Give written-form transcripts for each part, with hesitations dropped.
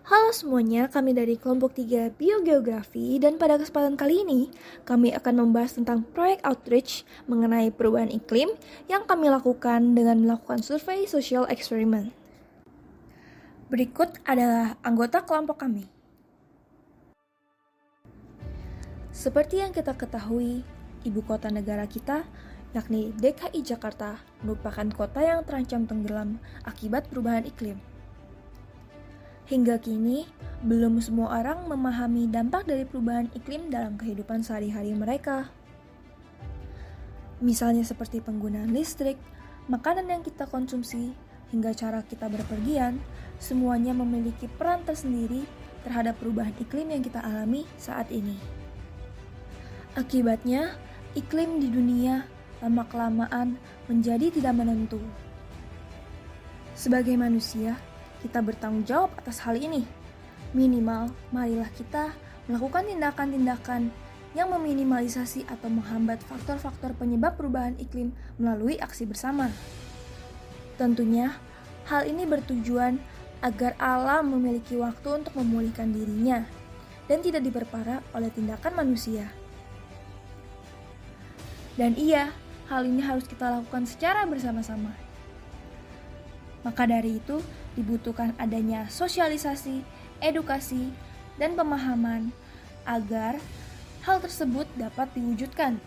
Halo semuanya, kami dari kelompok 3 Biogeografi dan pada kesempatan kali ini kami akan membahas tentang proyek outreach mengenai perubahan iklim yang kami lakukan dengan melakukan survei social experiment. Berikut adalah anggota kelompok kami. Seperti yang kita ketahui, ibu kota negara kita, yakni DKI Jakarta, merupakan kota yang terancam tenggelam akibat perubahan iklim. Hingga kini, belum semua orang memahami dampak dari perubahan iklim dalam kehidupan sehari-hari mereka. Misalnya seperti penggunaan listrik, makanan yang kita konsumsi, hingga cara kita berpergian, semuanya memiliki peran tersendiri terhadap perubahan iklim yang kita alami saat ini. Akibatnya, iklim di dunia lama-kelamaan menjadi tidak menentu. Sebagai manusia, kita bertanggung jawab atas hal ini. Minimal, marilah kita melakukan tindakan-tindakan yang meminimalisasi atau menghambat faktor-faktor penyebab perubahan iklim melalui aksi bersama. Tentunya, hal ini bertujuan agar alam memiliki waktu untuk memulihkan dirinya dan tidak diperparah oleh tindakan manusia. Dan iya, hal ini harus kita lakukan secara bersama-sama. Maka dari itu, dibutuhkan adanya sosialisasi, edukasi, dan pemahaman agar hal tersebut dapat diwujudkan.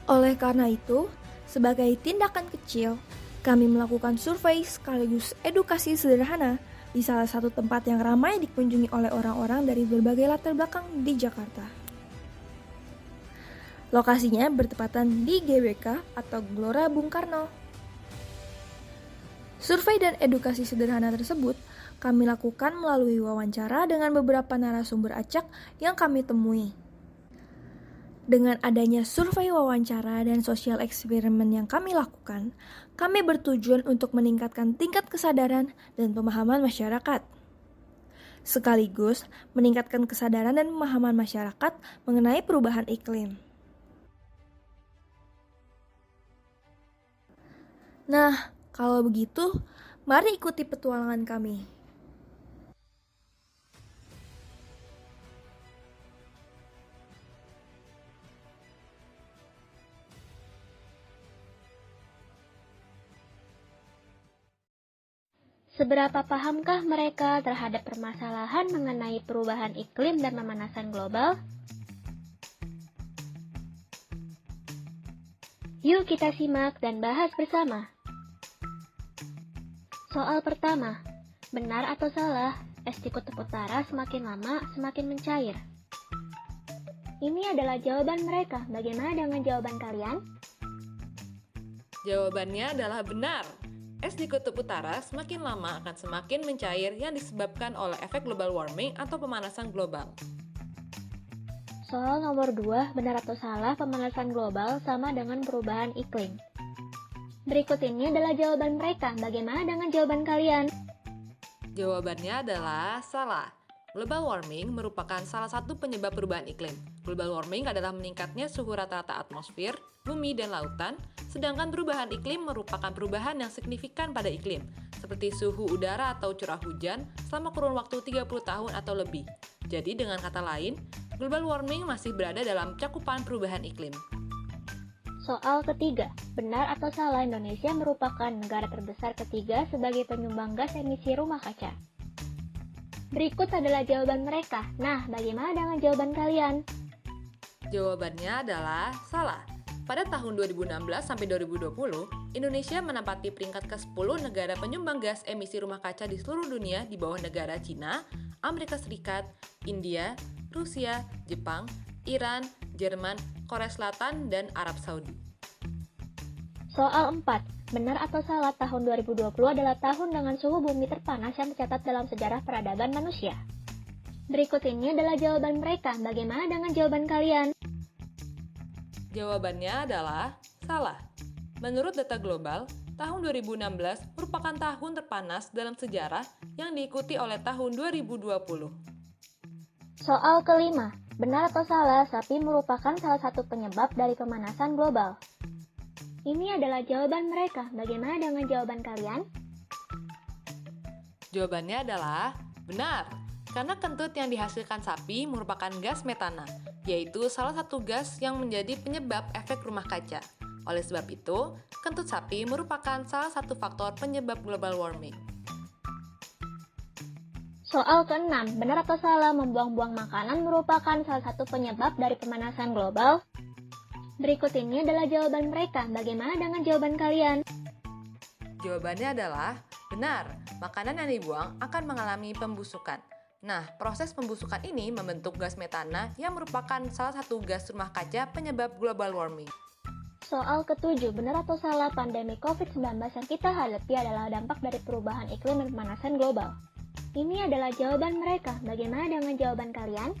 Oleh karena itu, sebagai tindakan kecil, kami melakukan survei sekaligus edukasi sederhana di salah satu tempat yang ramai dikunjungi oleh orang-orang dari berbagai latar belakang di Jakarta. Lokasinya bertepatan di GBK atau Gelora Bung Karno. Survei dan edukasi sederhana tersebut kami lakukan melalui wawancara dengan beberapa narasumber acak yang kami temui. Dengan adanya survei wawancara dan sosial eksperimen yang kami lakukan, kami bertujuan untuk meningkatkan tingkat kesadaran dan pemahaman masyarakat. Sekaligus meningkatkan kesadaran dan pemahaman masyarakat mengenai perubahan iklim. Nah, kalau begitu, mari ikuti petualangan kami. Seberapa pahamkah mereka terhadap permasalahan mengenai perubahan iklim dan pemanasan global? Yuk kita simak dan bahas bersama. Soal pertama, benar atau salah, es di kutub utara semakin lama semakin mencair? Ini adalah jawaban mereka. Bagaimana dengan jawaban kalian? Jawabannya adalah benar. Es di kutub utara semakin lama akan semakin mencair yang disebabkan oleh efek global warming atau pemanasan global. Soal nomor 2, benar atau salah pemanasan global sama dengan perubahan iklim? Berikut ini adalah jawaban mereka. Bagaimana dengan jawaban kalian? Jawabannya adalah salah. Global warming merupakan salah satu penyebab perubahan iklim. Global warming adalah meningkatnya suhu rata-rata atmosfer, bumi, dan lautan, sedangkan perubahan iklim merupakan perubahan yang signifikan pada iklim, seperti suhu udara atau curah hujan selama kurun waktu 30 tahun atau lebih. Jadi dengan kata lain, global warming masih berada dalam cakupan perubahan iklim. Soal ketiga, benar atau salah Indonesia merupakan negara terbesar ketiga sebagai penyumbang gas emisi rumah kaca? Berikut adalah jawaban mereka. Nah, bagaimana dengan jawaban kalian? Jawabannya adalah salah. Pada tahun 2016 sampai 2020, Indonesia menempati peringkat ke-10 negara penyumbang gas emisi rumah kaca di seluruh dunia di bawah negara Cina, Amerika Serikat, India, Rusia, Jepang, Iran, Jerman, Korea Selatan, dan Arab Saudi. Soal 4. Benar atau salah tahun 2020 adalah tahun dengan suhu bumi terpanas yang tercatat dalam sejarah peradaban manusia? Berikut ini adalah jawaban mereka. Bagaimana dengan jawaban kalian? Jawabannya adalah salah. Menurut data global, tahun 2016 merupakan tahun terpanas dalam sejarah yang diikuti oleh tahun 2020. Soal kelima. Benar atau salah, sapi merupakan salah satu penyebab dari pemanasan global? Ini adalah jawaban mereka. Bagaimana dengan jawaban kalian? Jawabannya adalah benar. Karena kentut yang dihasilkan sapi merupakan gas metana, yaitu salah satu gas yang menjadi penyebab efek rumah kaca. Oleh sebab itu, kentut sapi merupakan salah satu faktor penyebab global warming. Soal ke-6, benar atau salah membuang-buang makanan merupakan salah satu penyebab dari pemanasan global? Berikut ini adalah jawaban mereka. Bagaimana dengan jawaban kalian? Jawabannya adalah benar, makanan yang dibuang akan mengalami pembusukan. Nah, proses pembusukan ini membentuk gas metana yang merupakan salah satu gas rumah kaca penyebab global warming. Soal ke-7, benar atau salah pandemi COVID-19 yang kita hadapi adalah dampak dari perubahan iklim dan pemanasan global? Ini adalah jawaban mereka. Bagaimana dengan jawaban kalian?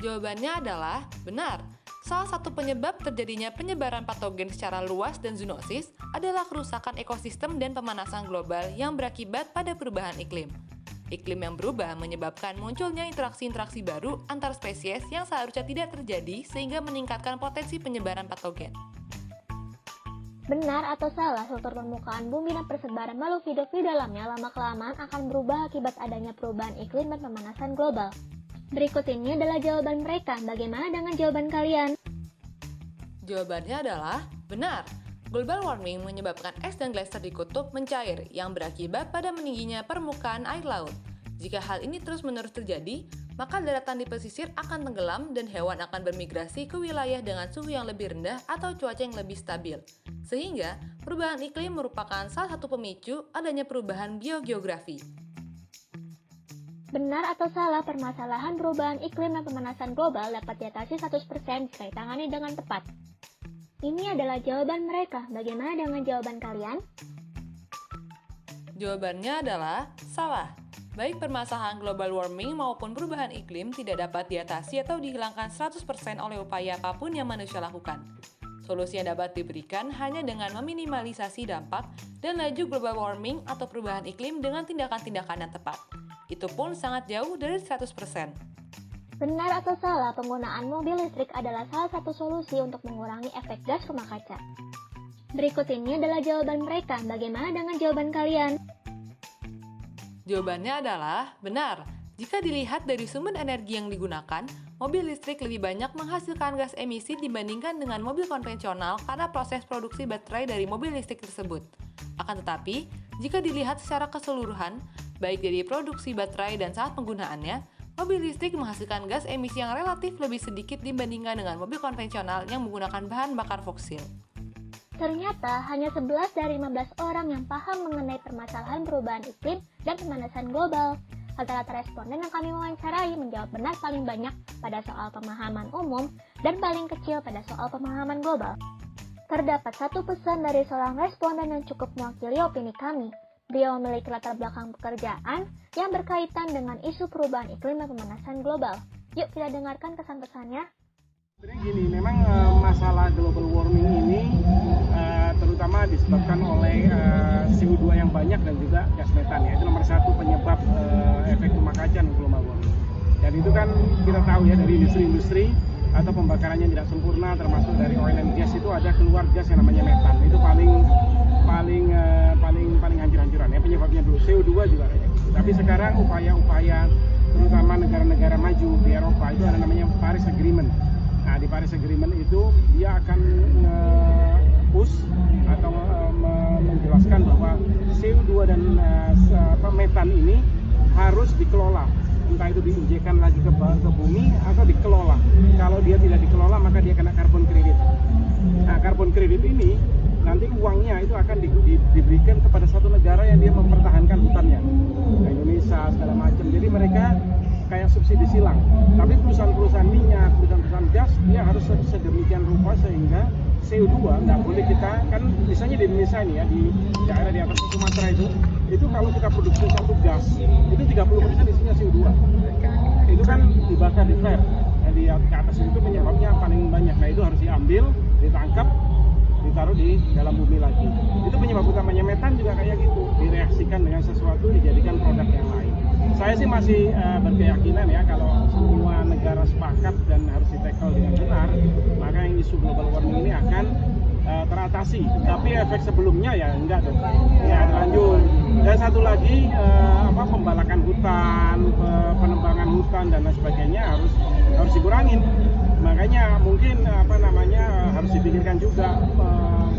Jawabannya adalah benar. Salah satu penyebab terjadinya penyebaran patogen secara luas dan zoonosis adalah kerusakan ekosistem dan pemanasan global yang berakibat pada perubahan iklim. Iklim yang berubah menyebabkan munculnya interaksi-interaksi baru antar spesies yang seharusnya tidak terjadi sehingga meningkatkan potensi penyebaran patogen. Benar atau salah, struktur permukaan bumi dan persebaran makhluk hidup di dalamnya lama-kelamaan akan berubah akibat adanya perubahan iklim dan pemanasan global? Berikut ini adalah jawaban mereka. Bagaimana dengan jawaban kalian? Jawabannya adalah benar. Global warming menyebabkan es dan glaser di kutub mencair yang berakibat pada meningginya permukaan air laut. Jika hal ini terus-menerus terjadi, maka daratan di pesisir akan tenggelam dan hewan akan bermigrasi ke wilayah dengan suhu yang lebih rendah atau cuaca yang lebih stabil. Sehingga, perubahan iklim merupakan salah satu pemicu adanya perubahan biogeografi. Benar atau salah, permasalahan perubahan iklim dan pemanasan global dapat diatasi 100% jika ditangani dengan tepat? Ini adalah jawaban mereka. Bagaimana dengan jawaban kalian? Jawabannya adalah salah. Baik permasalahan global warming maupun perubahan iklim tidak dapat diatasi atau dihilangkan 100% oleh upaya apapun yang manusia lakukan. Solusi yang dapat diberikan hanya dengan meminimalisasi dampak dan laju global warming atau perubahan iklim dengan tindakan-tindakan yang tepat. Itu pun sangat jauh dari 100%. Benar atau salah, penggunaan mobil listrik adalah salah satu solusi untuk mengurangi efek gas rumah kaca? Berikut ini adalah jawaban mereka. Bagaimana dengan jawaban kalian? Jawabannya adalah benar. Jika dilihat dari sumber energi yang digunakan, mobil listrik lebih banyak menghasilkan gas emisi dibandingkan dengan mobil konvensional karena proses produksi baterai dari mobil listrik tersebut. Akan tetapi, jika dilihat secara keseluruhan, baik dari produksi baterai dan saat penggunaannya, mobil listrik menghasilkan gas emisi yang relatif lebih sedikit dibandingkan dengan mobil konvensional yang menggunakan bahan bakar fosil. Ternyata hanya 11 dari 15 orang yang paham mengenai permasalahan perubahan iklim dan pemanasan global. Rata-rata responden yang kami wawancarai menjawab benar paling banyak pada soal pemahaman umum dan paling kecil pada soal pemahaman global. Terdapat satu pesan dari seorang responden yang cukup mewakili opini kami. Beliau memiliki latar belakang pekerjaan yang berkaitan dengan isu perubahan iklim dan pemanasan global. Yuk kita dengarkan kesan-pesannya. Sebenarnya gini, memang masalah global warming ini terutama disebabkan oleh CO2 yang banyak dan juga gas metan ya. Itu nomor satu penyebab efek rumah kaca dan global warming. Dan itu kan kita tahu ya dari industri-industri atau pembakarannya tidak sempurna, termasuk dari oil and gas itu ada keluar gas yang namanya metan. Itu paling hancur-hancuran ya penyebabnya dulu. CO2 juga kayak gitu. Tapi sekarang upaya-upaya terutama negara-negara maju di Eropa itu ada namanya Paris Agreement. Nah, di Paris Agreement itu dia akan push atau menjelaskan bahwa CO2 dan metan ini harus dikelola. Entah itu diinjekkan lagi ke bumi atau dikelola. Kalau dia tidak dikelola maka dia kena carbon credit. Nah, carbon credit ini nanti uangnya itu akan diberikan kepada satu negara yang dia mempertahankan hutannya. Nah, Indonesia segala macam. Jadi mereka kayak subsidi silang. Tapi perusahaan-perusahaan minyak, perusahaan-perusahaan gas dia harus sedemikian rupa sehingga CO2 nggak boleh kita kan misalnya di Indonesia ini ya di daerah di atas Sumatera itu kalau kita produksi satu gas itu 30% isinya CO2. Itu kan dibakar di flare. Nah, di atas itu penyebabnya paling banyak. Nah, itu harus diambil, ditangkap, ditaruh di dalam bumi lagi. Itu penyebab utamanya. Metan juga kayak gitu, direaksikan dengan sesuatu dijadikan produk yang lain. Saya sih masih berkeyakinan ya kalau semua negara sepakat dan harus di-tackle dengan benar, maka yang isu global warming ini akan teratasi. Tapi efek sebelumnya ya enggak dong. Ya lanjut. Dan satu lagi pembalakan hutan penebangan hutan dan lain sebagainya harus dikurangin. Makanya mungkin harus dipikirkan juga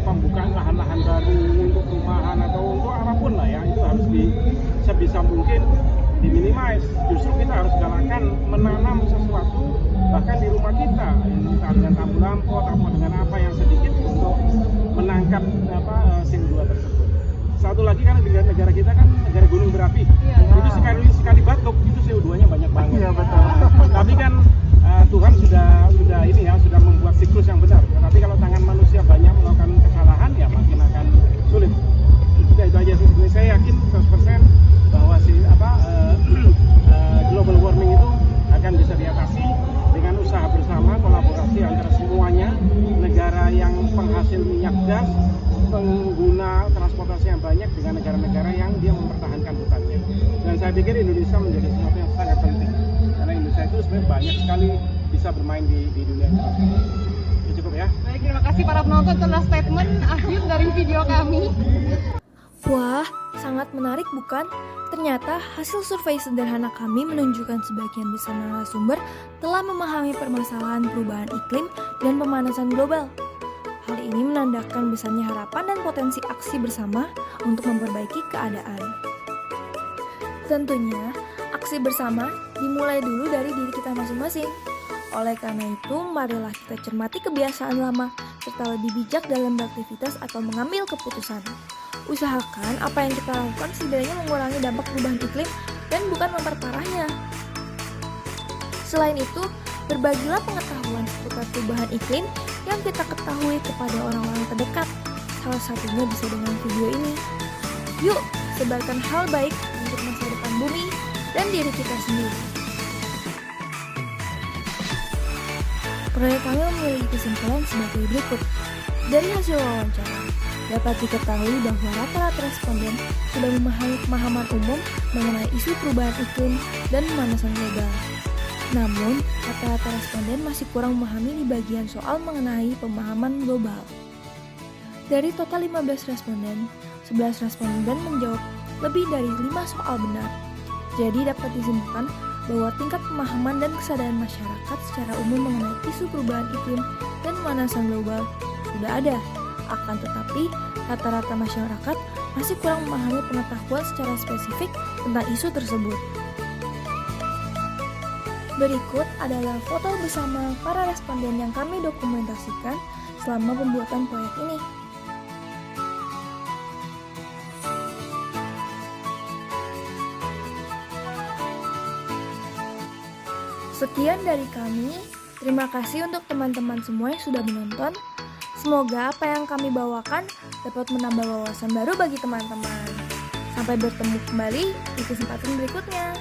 pembukaan lahan-lahan baru untuk perumahan atau untuk apapun lah ya, itu harus sebisa mungkin diminimais. Justru kita harus galakkan menanam sesuatu bahkan di rumah kita, entah dengan tambu lampot atau dengan apa yang sedikit untuk menangkap CO2 tersebut. Satu lagi kan negara kita kan negara gunung berapi, itu sekali batuk itu CO2-nya banyak banget. Iya betul. Tapi kan Tuhan sudah membuat siklus yang benar. Tapi kalau tangan manusia banyak melakukan kesalahan, ya makin akan sulit. Itu aja sih. Saya yakin 100% bahwa global warming itu akan bisa diatasi dengan usaha bersama, kolaborasi antara semuanya, negara yang penghasil minyak gas, pengguna transportasi yang banyak dengan negara-negara yang dia mempertahankan hutannya. Dan saya pikir Indonesia menjadi sesuatu yang sangat penting karena Indonesia itu sebenarnya banyak sekali bisa bermain di dunia internasional. Ya, cukup ya. Baik, terima kasih para penonton atas statement akhir dari video kami. Wah, sangat menarik bukan? Ternyata hasil survei sederhana kami menunjukkan sebagian besar narasumber telah memahami permasalahan perubahan iklim dan pemanasan global. Hal ini menandakan besarnya harapan dan potensi aksi bersama untuk memperbaiki keadaan. Tentunya, aksi bersama dimulai dulu dari diri kita masing-masing. Oleh karena itu, marilah kita cermati kebiasaan lama serta lebih bijak dalam beraktivitas atau mengambil keputusan. Usahakan apa yang kita lakukan setidaknya mengurangi dampak perubahan iklim dan bukan memperparahnya. Selain itu, berbagilah pengetahuan seputar perubahan iklim yang kita ketahui kepada orang-orang terdekat. Salah satunya bisa dengan video ini. Yuk, sebarkan hal baik untuk masa depan bumi dan diri kita sendiri. Proyek kami memiliki kesimpulan sebagai berikut. Dari hasil wawancara, dapat diketahui bahwa rata-rata responden sudah memahami pemahaman umum mengenai isu perubahan iklim dan pemanasan global. Namun, rata-rata responden masih kurang memahami di bagian soal mengenai pemahaman global. Dari total 15 responden, 11 responden menjawab lebih dari 5 soal benar. Jadi dapat disimpulkan bahwa tingkat pemahaman dan kesadaran masyarakat secara umum mengenai isu perubahan iklim dan pemanasan global sudah ada. Akan tetapi, rata-rata masyarakat masih kurang memahami pengetahuan secara spesifik tentang isu tersebut. Berikut adalah foto bersama para responden yang kami dokumentasikan selama pembuatan proyek ini. Sekian dari kami. Terima kasih untuk teman-teman semua yang sudah menonton. Semoga apa yang kami bawakan dapat menambah wawasan baru bagi teman-teman. Sampai bertemu kembali di kesempatan berikutnya.